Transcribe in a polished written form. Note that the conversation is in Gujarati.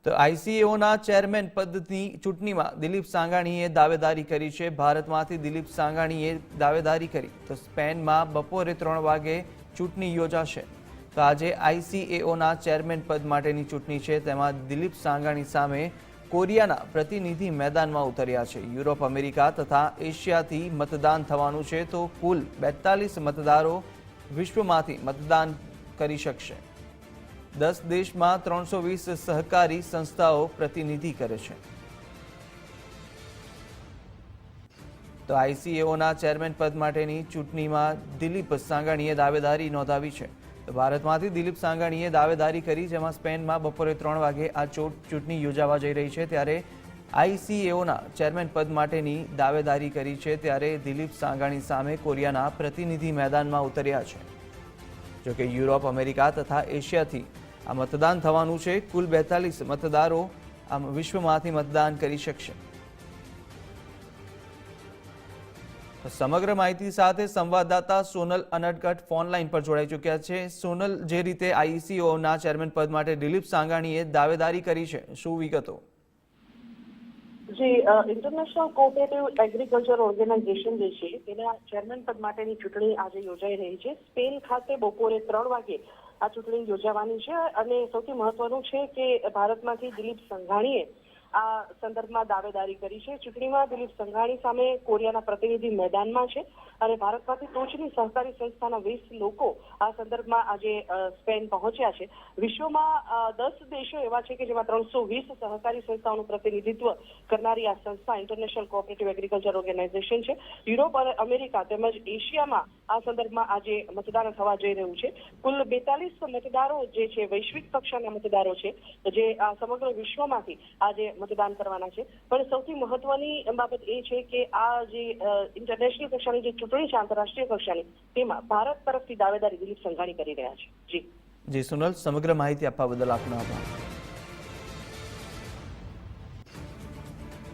તો આઈસીએઓના ચેરમેન પદની ચૂંટણીમાં દિલીપ સાંઘાણીએ દાવેદારી કરી છે. ભારતમાંથી દિલીપ સાંઘાણીએ દાવેદારી કરી તો સ્પેનમાં બપોરે 3 વાગે ચૂંટણી યોજાશે. તો આજે આઈસીએઓના ચેરમેન પદ માટેની ચૂંટણી છે. તેમાં દિલીપ સાંઘાણી સામે કોરિયાના પ્રતિનિધિ મેદાનમાં ઉતર્યા છે. યુરોપ, અમેરિકા તથા એશિયાથી મતદાન થવાનું છે. તો કુલ 42 મતદારો વિશ્વમાંથી મતદાન કરી શકશે. 10 દેશમાં 320 સહકારી સંસ્થાઓ પ્રતિનિધિ કરે છે. તો આઈસીએઓના ચેરમેન પદ માટેની ચૂંટણીમાં દિલીપ સાંઘાણીએ દાવેદારી નોંધાવી છે. તો ભારતમાંથી દિલીપ સાંઘાણીએ દાવેદારી કરી, જેમાં સ્પેનમાં બપોરે 3 વાગે આ ચૂંટણી યોજાવા જઈ રહી છે. ત્યારે આઈસીએઓના ચેરમેન પદ માટેની દાવેદારી કરી છે. ત્યારે દિલીપ સાંઘાણી સામે કોરિયાના પ્રતિનિધિ મેદાનમાં ઉતર્યા છે. જોકે યુરોપ, અમેરિકા તથા એશિયાથી આ મતદાન થવાનું છે. કુલ 42 મતદારો આ વિશ્વમાંથી મતદાન કરી શકશે. સમગ્ર માહિતી સાથે સંવાદદાતા સોનલ અનડકટ ફોન લાઈન પર જોડાઈ ચૂક્યા છે. સોનલ, જે રીતે આઈસીએઓના ચેરમેન પદ માટે દિલીપ સાંઘાણીએ દાવેદારી કરી છે, શું વિગતો? જી, ઇન્ટરનેશનલ કોઓપરેટિવ એગ્રીકલ્ચર ઓર્ગેનાઇઝેશન જે છે તેના ચેરમેન પદ માટેની ચૂંટણી આજે યોજાઈ રહી છે. સ્પેન ખાતે બપોરે 3 વાગે આ ચૂંટણી યોજાવાની છે અને સૌથી મહત્વનું છે કે ભારતમાંથી દિલીપ સાંઘાણીએ આ સંદર્ભમાં દાવેદારી કરી છે. ચૂંટણીમાં દિલીપ સાંઘાણી સામે કોરિયાના પ્રતિનિધિ મેદાનમાં છે અને ભારતમાંથી ટોચની સહકારી સંસ્થાના 20 લોકો આ સંદર્ભમાં આજે સ્પેન પહોંચ્યા છે. વિશ્વમાં 10 દેશો એવા છે કે જેમાં 320 સહકારી સંસ્થાઓનું પ્રતિનિધિત્વ કરનારી આ સંસ્થા ઇન્ટરનેશનલ કોઓપરેટિવ એગ્રીકલ્ચર ઓર્ગેનાઇઝેશન છે. યુરોપ અને અમેરિકા તેમજ એશિયામાં આ સંદર્ભમાં આજે મતદાન થવા જઈ રહ્યું છે. કુલ 42 મતદારો જે છે વૈશ્વિક કક્ષાના મતદારો છે જે સમગ્ર વિશ્વમાંથી આજે મતદાન કરવાના છે. પણ સૌથી મહત્વની બાબત એ છે કે આ જે ઇન્ટરનેશનલ કક્ષાની જે ચૂંટણી છે, આંતરરાષ્ટ્રીય કક્ષાની, તેમાં ભારત તરફથી દાવેદારી દિલીપ સાંઘાણી કરી રહ્યા છે. જી સોનલ, સમગ્ર માહિતી આપવા બદલ આપનો આભાર.